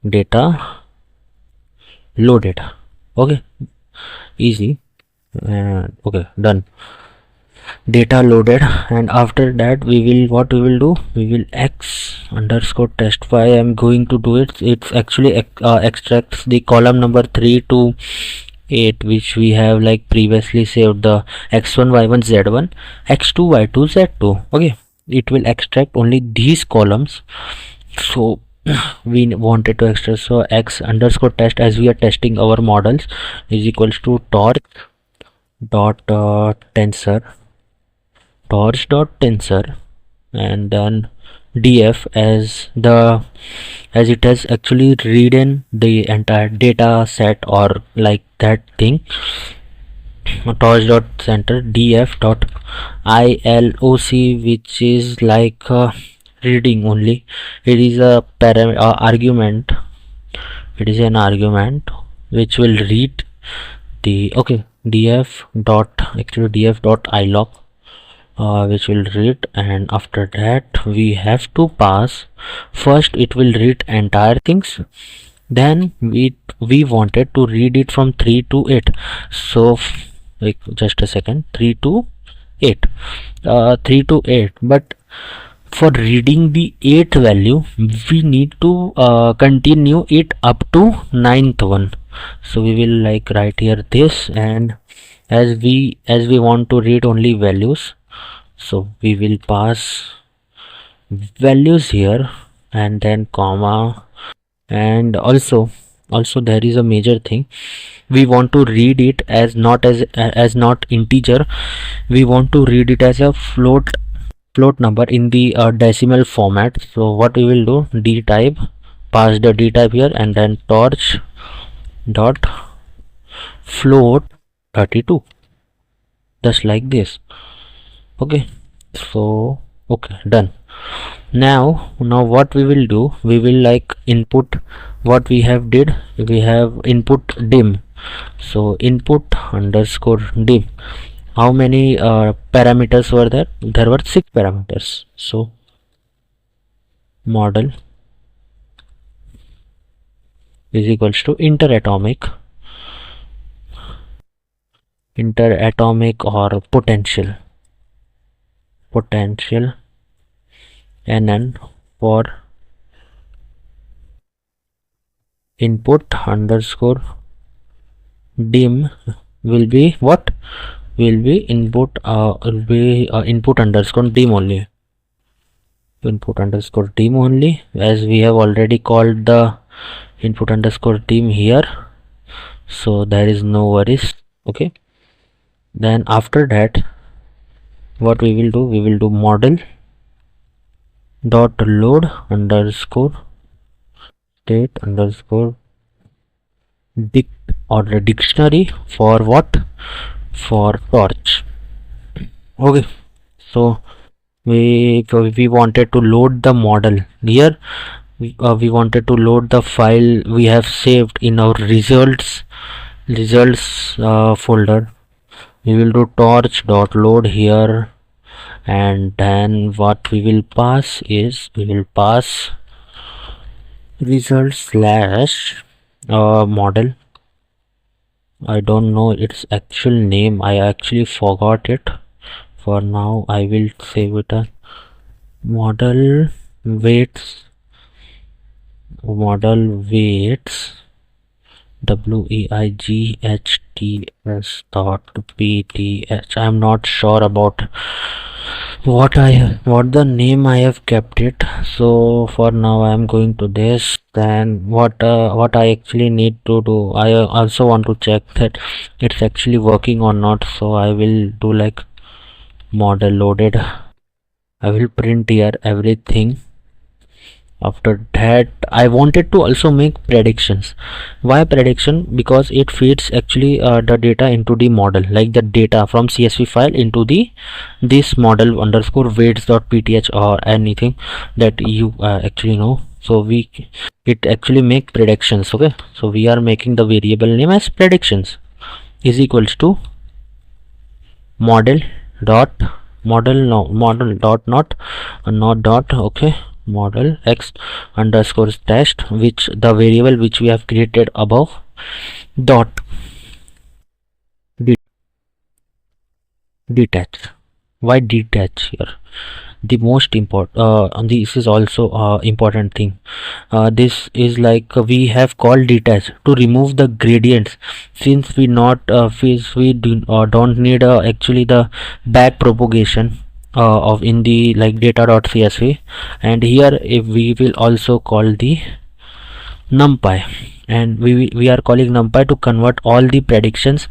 [SPEAKER 1] data loaded. Okay, easy. And okay, done. Data loaded, and after that we will, what we will do, we will x underscore test. Why I'm going to do it, it's actually extracts the column number 3 to 8 which we have like previously saved, the x1 y1 z1 x2 y2 z2. Okay, it will extract only these columns. So we wanted to extract, so x underscore test, as we are testing our models, is equals to torch dot tensor, and then df, as it has actually read in the entire data set or like that thing. Torch dot center df dot iloc, which is like reading only. It is a argument. It is an argument which will read the, okay, df dot ilog, which will read, and after that we have to pass. First it will read entire things, then we wanted to read it from 3 to 8. So like, just a second, 3 to 8, 3 to 8, but for reading the 8th value we need to continue it up to 9th one. So we will like write here this, and as we want to read only values, so we will pass values here, and then comma. And also there is a major thing, we want to read it as not integer, we want to read it as a float number in the decimal format. So what we will do, d type, pass the d type here, and then torch dot float 32, just like this. Okay, so okay, done. Now what we will do, we will like input what we have did, we have input dim. So input underscore dim, how many parameters were there? There were 6 parameters. So model is equals to interatomic or potential nn for input underscore dim will be what, will be input input underscore dim only, as we have already called the input underscore dim here, so there is no worries. Okay, then after that what we will do, we will do model dot load underscore state underscore or the dictionary for what, for torch. Okay, so we wanted to load the model here. We wanted to load the file we have saved in our results folder. We will do torch dot load here, and then what we will pass is, we will pass result slash model. I don't know its actual name, I actually forgot it. For now I will save it as model weights weights dot pth. I'm not sure about what the name I have kept it. So for now I am going to this. Then what I actually need to do, I also want to check that it's actually working or not. So I will do like model loaded, I will print here everything. After that I wanted to also make predictions. Why prediction? Because it feeds actually the data into the model, like the data from csv file into this model underscore weights.pth or anything that you actually know. So it actually make predictions. Okay, so we are making the variable name as predictions is equals to model dot okay, model x underscore test, which the variable which we have created above, dot de- detach. Why detach here? The most important this is also important thing. This is like we have called detach to remove the gradients, since we don't need actually the back propagation of in the like data.csv. And here if we will also call the numpy, and we are calling numpy to convert all the predictions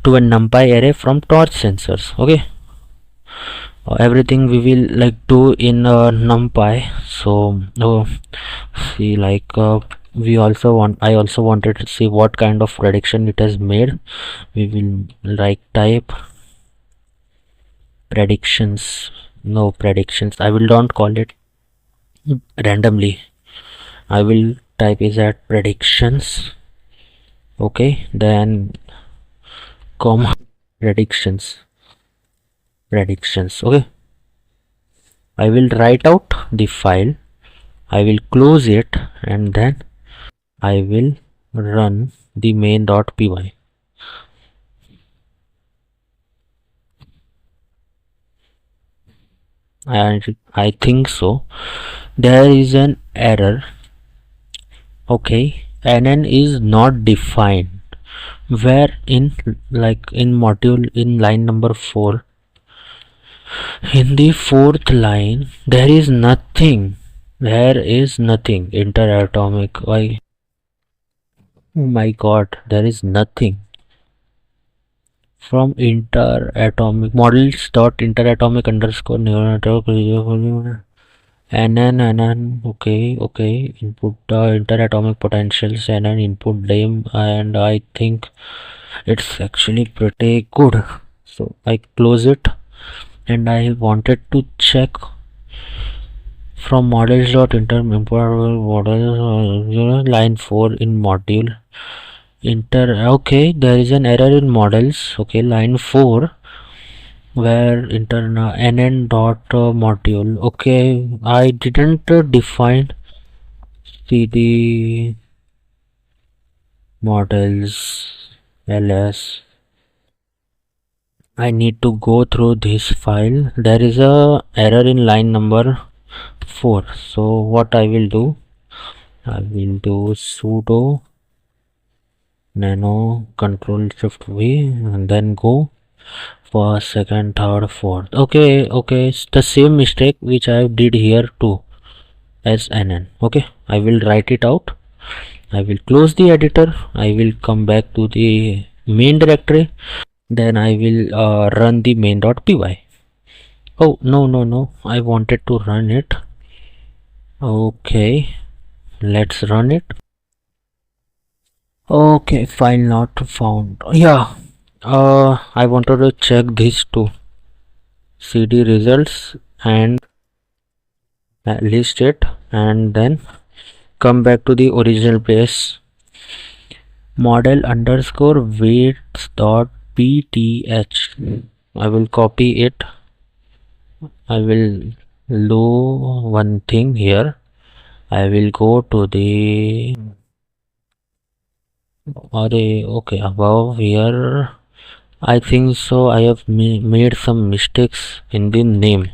[SPEAKER 1] to a numpy array from torch sensors. Okay, everything we will like do in numpy. So see, like we also want I also wanted to see what kind of prediction it has made. We will like type predictions. No predictions, I will don't call it randomly. I will type is at predictions. Okay, then comma predictions. Okay, I will write out the file, I will close it, and then I will run the main.py. And I think so there is an error. Okay, nn is not defined, where in like in module in line number 4, in the fourth line there is nothing. There is nothing. Interatomic. Why? Oh my god, there is nothing. From interatomic models dot interatomic underscore neural network nn. Okay, input interatomic potentials and an input name, and I think it's actually pretty good. So I close it, and I wanted to check from models dot inter model line 4 in module inter. Okay, there is an error in models. Okay, line 4, where internal nn dot module. Okay, I didn't define cd models ls. I need to go through this file. There is a error in line number 4. So what I will do, I will do sudo nano control shift v, and then go first, second, third, fourth. Okay, it's the same mistake which I did here too as nn. Okay, I will write it out. I will close the editor. I will come back to the main directory. Then I will run the main.py. Oh no, I wanted to run it. Okay, let's run it. Okay, file not found. Yeah, I wanted to check this too. cd results and list it, and then come back to the original place. Model underscore weights dot pth. I will copy it. I will do one thing here. I will go to the array. Okay, above here. I think so. I have made some mistakes in the name.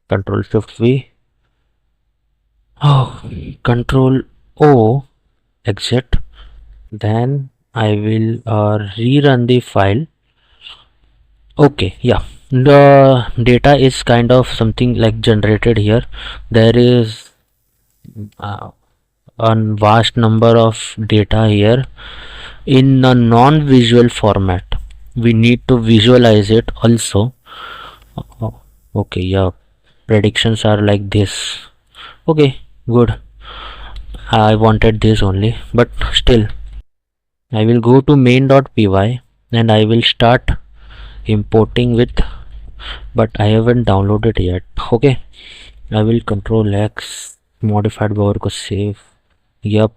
[SPEAKER 1] Control Shift V. Oh, Control O. Exit. Then I will rerun the file. Okay, yeah, the data is kind of something like generated here. There is uh, a vast number of data here in a non-visual format. We need to visualize it also. Oh, okay, yeah, predictions are like this. Okay, good. I wanted this only, but still I will go to main.py and I will start importing with, but I haven't downloaded yet. Okay, I will control X, modified power को save. Yup,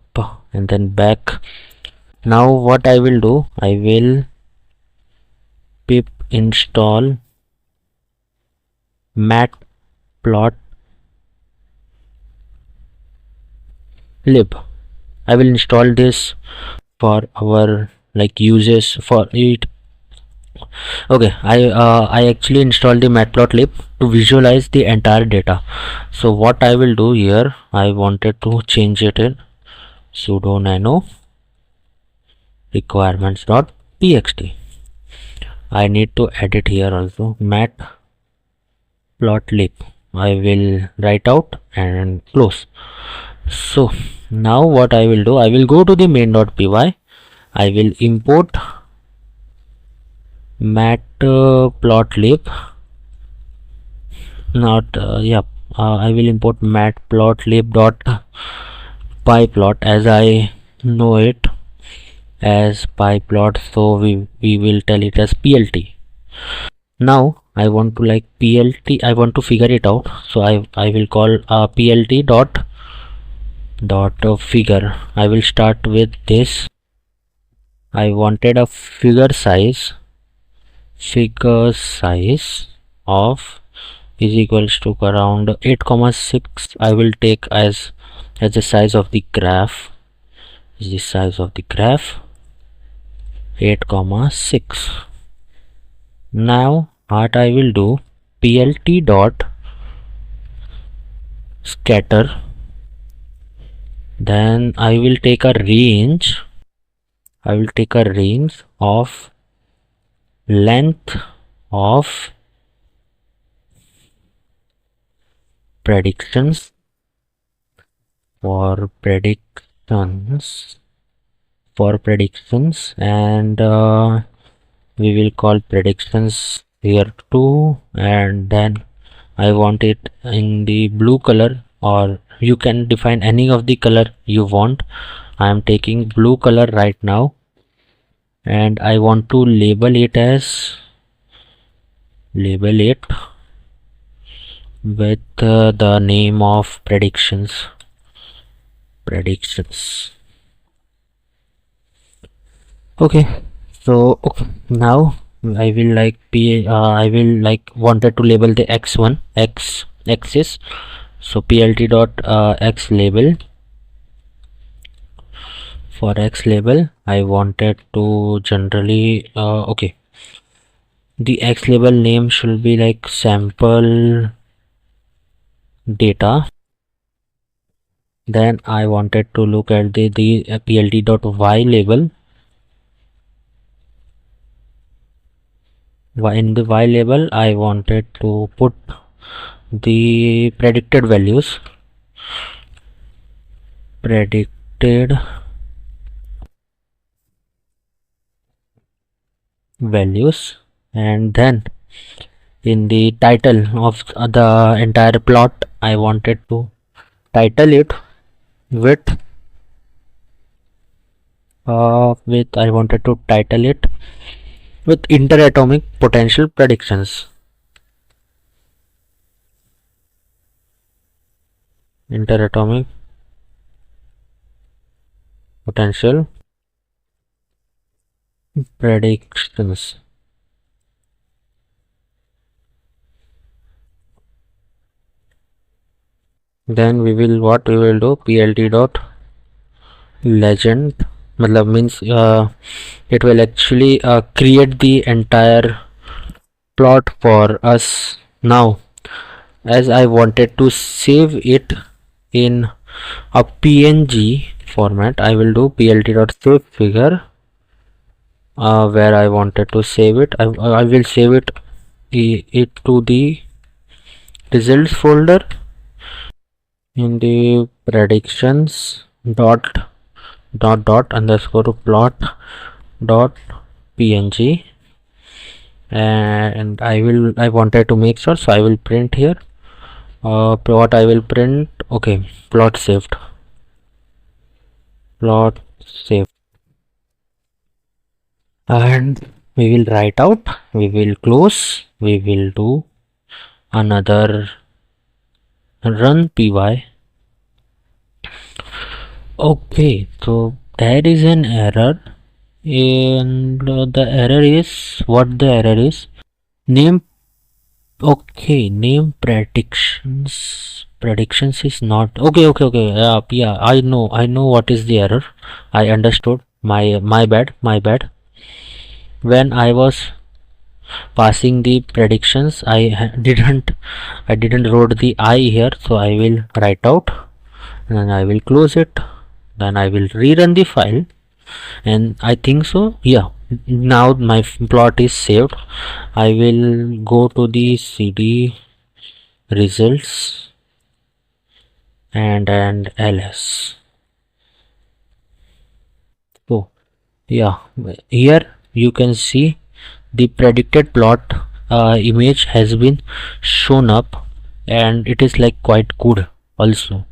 [SPEAKER 1] and then back. Now what I will do, I will pip install matplot lib. I will install this for our like uses for it. Okay, I actually installed the matplotlib to visualize the entire data. So what I will do here, I wanted to change it in sudo nano requirements.txt. I need to edit here also matplotlib. I will write out and close. So now what I will do, I will go to the main.py. I will import matplotlib. I will import matplotlib.pyplot as I know it as pyplot, so we will tell it as plt. Now I want to like plt, I want to figure it out, so I will call plt dot figure. I will start with this. I wanted a figure size of is equals to around 8,6. I will take as the size of the graph, is the size of the graph 8,6. Now what I will do, plt dot scatter, then I will take a range, of length of predictions for predictions, and we will call predictions here too, and then I want it in the blue color, or you can define any of the color you want. I am taking blue color right now, and I want to label it with the name of predictions. Okay, so now I will like wanted to label the axis, so plt dot x label. For x label I wanted to generally the x label name should be like sample data. Then I wanted to look at the plt dot y label. In the y label I wanted to put the predicted values, and then in the title of the entire plot I wanted to title it with interatomic potential predictions. Interatomic potential predictions. Then we will do plt dot legend, means it will actually create the entire plot for us. Now as I wanted to save it in a png format, I will do plt dot save figure, where I wanted to save it. I will save it to the results folder in the predictions dot underscore plot dot png, and I wanted to make sure, so I will print here what I will print. Okay, plot saved, and we will write out, we will close, we will do another run py. Okay, so there is an error, and the error is name. Okay, name predictions predictions is not okay. Yeah, I know what is the error. I understood. My bad. When I was passing the predictions, I didn't wrote the I here, so I will write out, and I will close it. Then I will rerun the file, and I think so. Yeah, now my plot is saved. I will go to the CD results and ls. So yeah, here you can see the predicted plot image has been shown up, and it is like quite good also.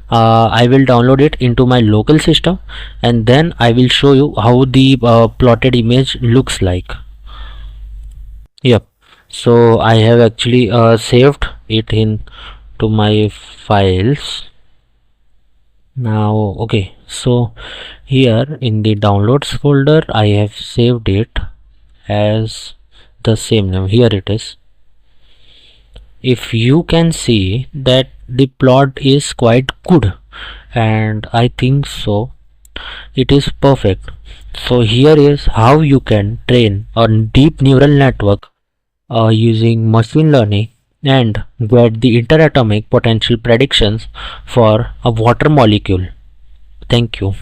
[SPEAKER 1] I will download it into my local system, and then I will show you how the plotted image looks like. Yep, so I have actually saved it in to my files now. Okay, so here in the downloads folder I have saved it as the same name. Here it is. If you can see that the plot is quite good, and I think so it is perfect. So here is how you can train a deep neural network using machine learning and get the interatomic potential predictions for a water molecule. Thank you.